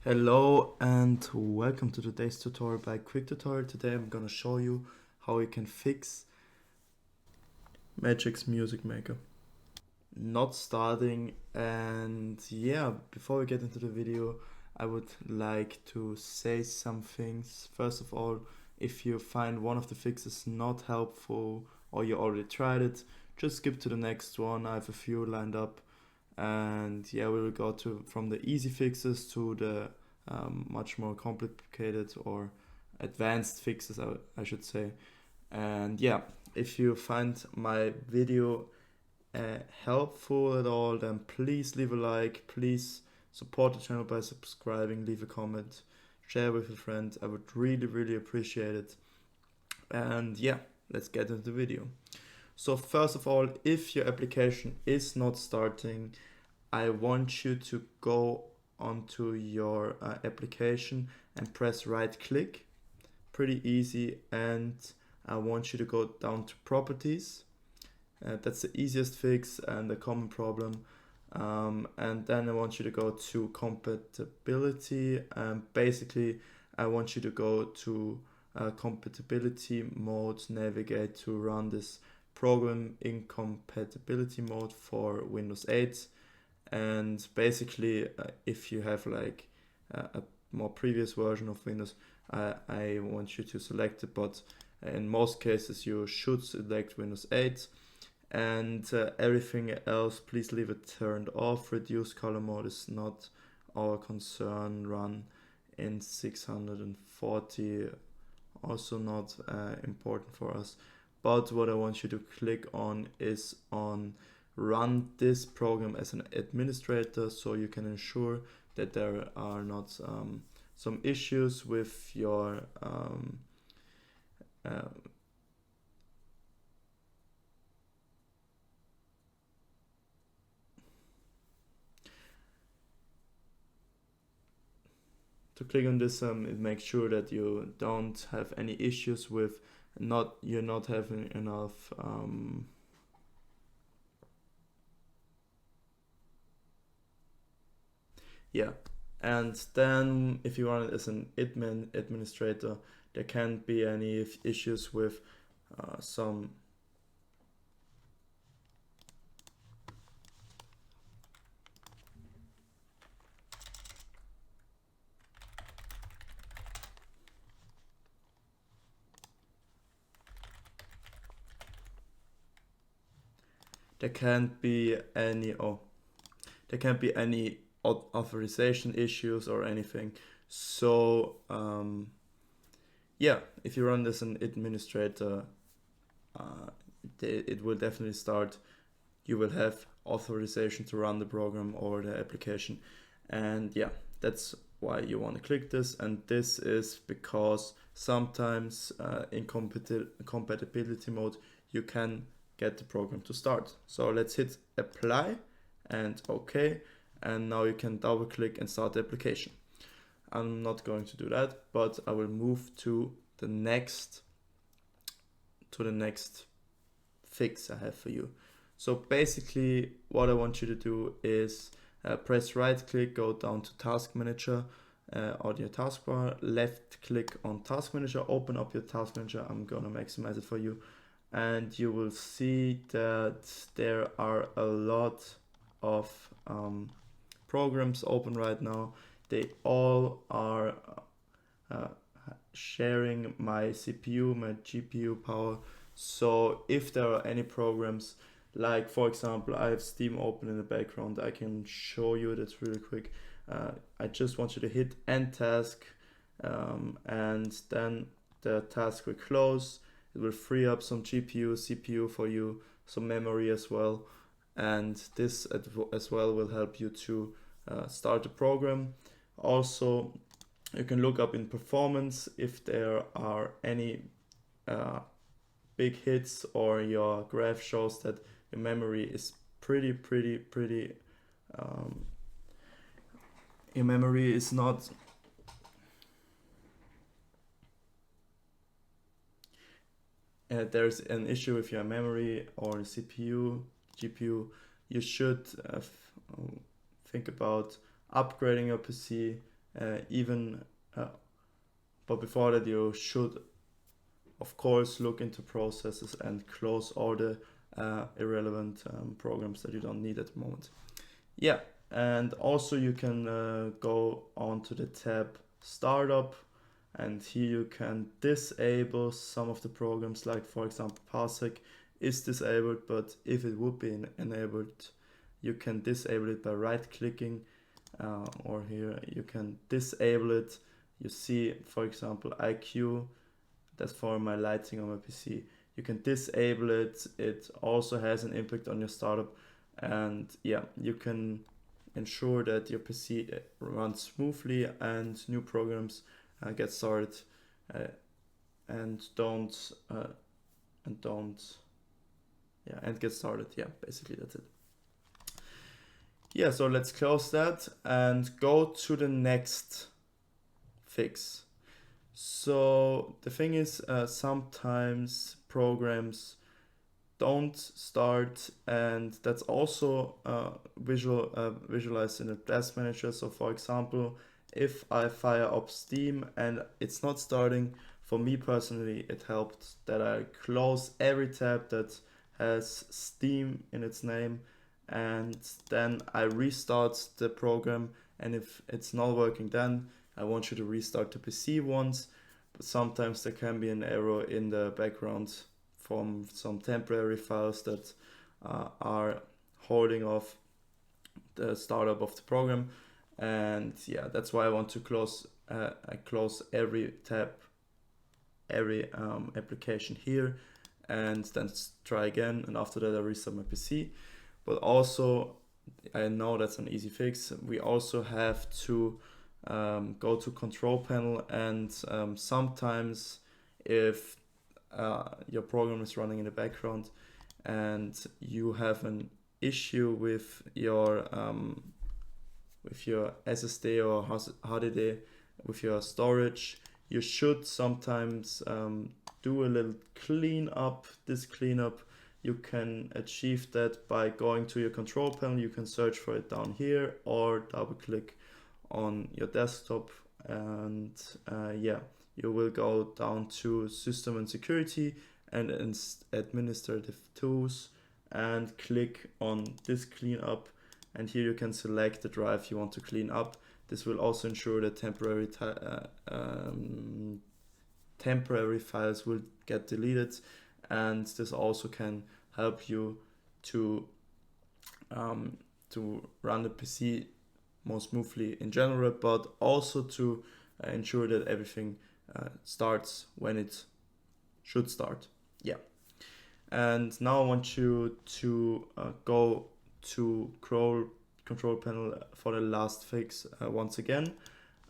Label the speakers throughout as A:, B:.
A: Hello and welcome to today's tutorial by Quick Tutorial. Today I'm gonna show you how you can fix Magix Music Maker. Not starting, and yeah, before we get into the video, I would like to say some things. First of all, if you find one of the fixes not helpful or you already tried it, just skip to the next one. I have a few lined up. And yeah, we will go from the easy fixes to the much more complicated or advanced fixes, I should say. And yeah, if you find my video helpful at all, then please leave a like, please support the channel by subscribing, leave a comment, share with a friend. I would really appreciate it. And yeah, let's get into the video. So first of all, if your application is not starting, I want you to go onto your application and press right click. Pretty easy. And I want you to go down to properties. That's the easiest fix and a common problem. And then I want you to go to compatibility. Basically, I want you to go to compatibility mode, navigate to run this program in compatibility mode for Windows 8. And basically, if you have like a more previous version of Windows, I want you to select it, but in most cases you should select Windows 8. And everything else, please leave it turned off. Reduce color mode is not our concern. Run in 640, also not important for us. But what I want you to click on is on run this program as an administrator, so you can ensure that there are not some issues with your to click on this, it makes sure that you don't have any issues with you're not having enough yeah. And then if you run it as an administrator, there can't be any issues with some there can't be any authorization issues or anything. So yeah, if you run this as an administrator, it will definitely start. You will have authorization to run the program or the application. And yeah, that's why you want to click this. And this is because sometimes in compatibility mode you can get the program to start. So let's hit apply and OK, and now you can double click and start the application. I'm not going to do that, but I will move to the next fix I have for you. So basically what I want you to do is press right click, go down to Task Manager on your taskbar, left click on Task Manager, open up your Task Manager. I'm gonna maximize it for you, and you will see that there are a lot of programs open right now. They all are sharing my CPU, my GPU power. So if there are any programs, like for example, I have Steam open in the background, I can show you that really quick. I just want you to hit end task, and then the task will close. It will free up some GPU, CPU for you, some memory as well. And this as well will help you to start the program. Also, you can look up in performance if there are any big hits, or your graph shows that your memory is pretty your memory is not there's an issue with your memory or CPU, GPU, you should think about upgrading your PC even but before that you should of course look into processes and close all the irrelevant programs that you don't need at the moment. Yeah, and also you can go on to the tab Startup, and here you can disable some of the programs, like for example Parsec is disabled, but if it would be enabled, you can disable it by right clicking, or here you can disable it. You see, for example, IQ, that's for my lighting on my PC. You can disable it. It also has an impact on your startup, and yeah, you can ensure that your PC runs smoothly and new programs get started, and don't and get started. Yeah, basically that's it. Yeah, so let's close that and go to the next fix. So the thing is, sometimes programs don't start, and that's also visualized in the task manager. So for example, if I fire up Steam and it's not starting, for me personally it helped that I close every tab that has Steam in its name, and then I restart the program, and if it's not working, then I want you to restart the PC once. But sometimes there can be an error in the background from some temporary files that are holding off the startup of the program, and yeah, that's why I want to close every tab, every application here, and then try again, and after that I restart my PC. But also, I know that's an easy fix, we also have to go to control panel, and sometimes if your program is running in the background and you have an issue with your SSD or HDD, with your storage, you should sometimes do a little cleanup. This cleanup, you can achieve that by going to your control panel. You can search for it down here or double click on your desktop, and yeah, you will go down to System and Security and Administrative Tools and click on this cleanup, and here you can select the drive you want to clean up. This will also ensure that temporary files will get deleted, and this also can help you to run the PC more smoothly in general, but also to ensure that everything starts when it should start. Yeah. And now I want you to go to control panel for the last fix once again.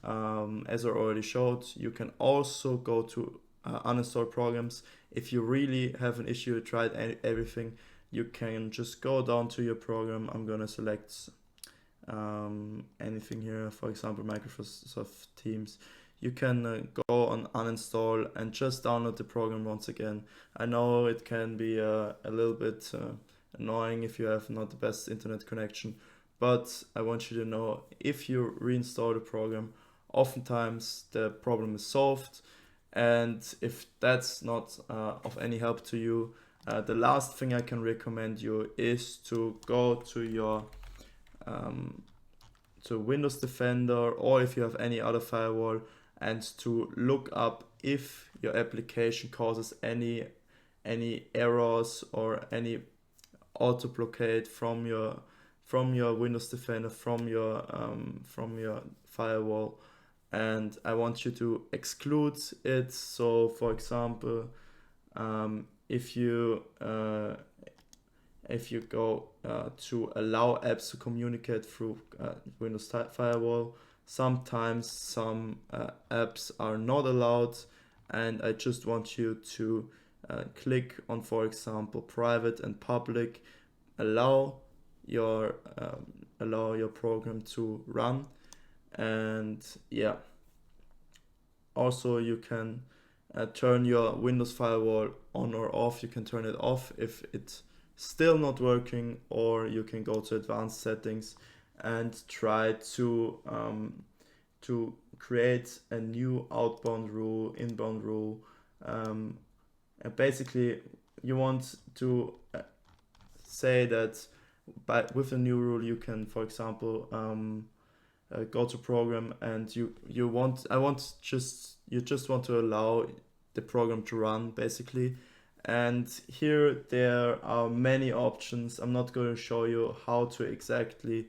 A: As I already showed, you can also go to uninstall programs. If you really have an issue, tried everything, you can just go down to your program. I'm gonna select anything here, for example Microsoft Teams. You can go on uninstall and just download the program once again. I know it can be a little bit annoying if you have not the best internet connection, but I want you to know, if you reinstall the program, oftentimes the problem is solved. And if that's not of any help to you, the last thing I can recommend you is to go to your to Windows Defender, or if you have any other firewall, and to look up if your application causes any errors or any auto blockade from your Windows Defender, from your firewall, and I want you to exclude it. So for example, if you go to allow apps to communicate through Windows Firewall, sometimes some apps are not allowed, and I just want you to click on, for example, private and public, allow your program to run. And yeah, also you can turn your Windows Firewall on or off. You can turn it off if it's still not working, or you can go to advanced settings and try to to create a new outbound rule, inbound rule. And basically, you want to say that with a new rule, you can, for example, go to program, and you just want to allow the program to run, basically. And here there are many options. I'm not going to show you how to exactly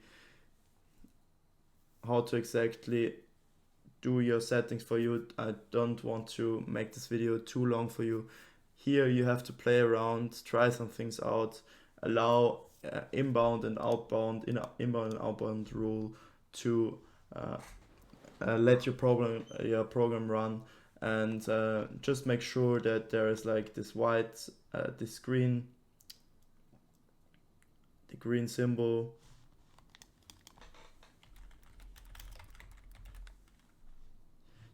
A: do your settings for you. I don't want to make this video too long for you. Here you have to play around, try some things out, allow inbound and outbound rule to let your program run, and just make sure that there is like this white the green symbol,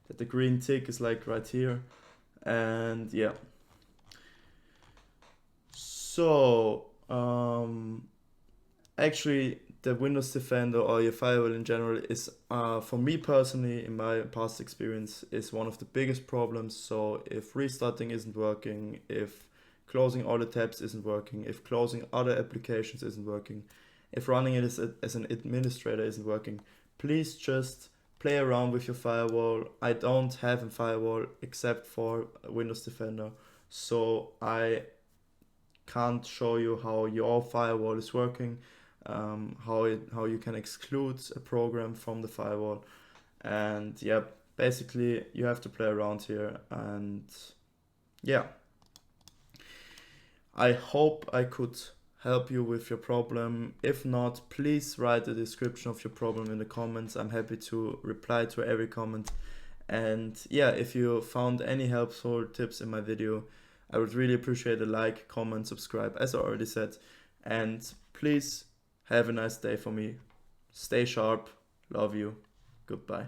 A: that the green tick is like right here. And yeah, so actually the Windows Defender or your firewall in general is, for me personally, in my past experience, is one of the biggest problems. So if restarting isn't working, if closing all the tabs isn't working, if closing other applications isn't working, if running it as an administrator isn't working, please just play around with your firewall. I don't have a firewall except for Windows Defender, so I can't show you how your firewall is working, how you can exclude a program from the firewall. And yeah, basically you have to play around here. And yeah, I hope I could help you with your problem. If not, please write the description of your problem in the comments. I'm happy to reply to every comment. And yeah, if you found any helpful tips in my video, I would really appreciate a like, comment, subscribe, as I already said. And please have a nice day for me. Stay sharp. Love you. Goodbye.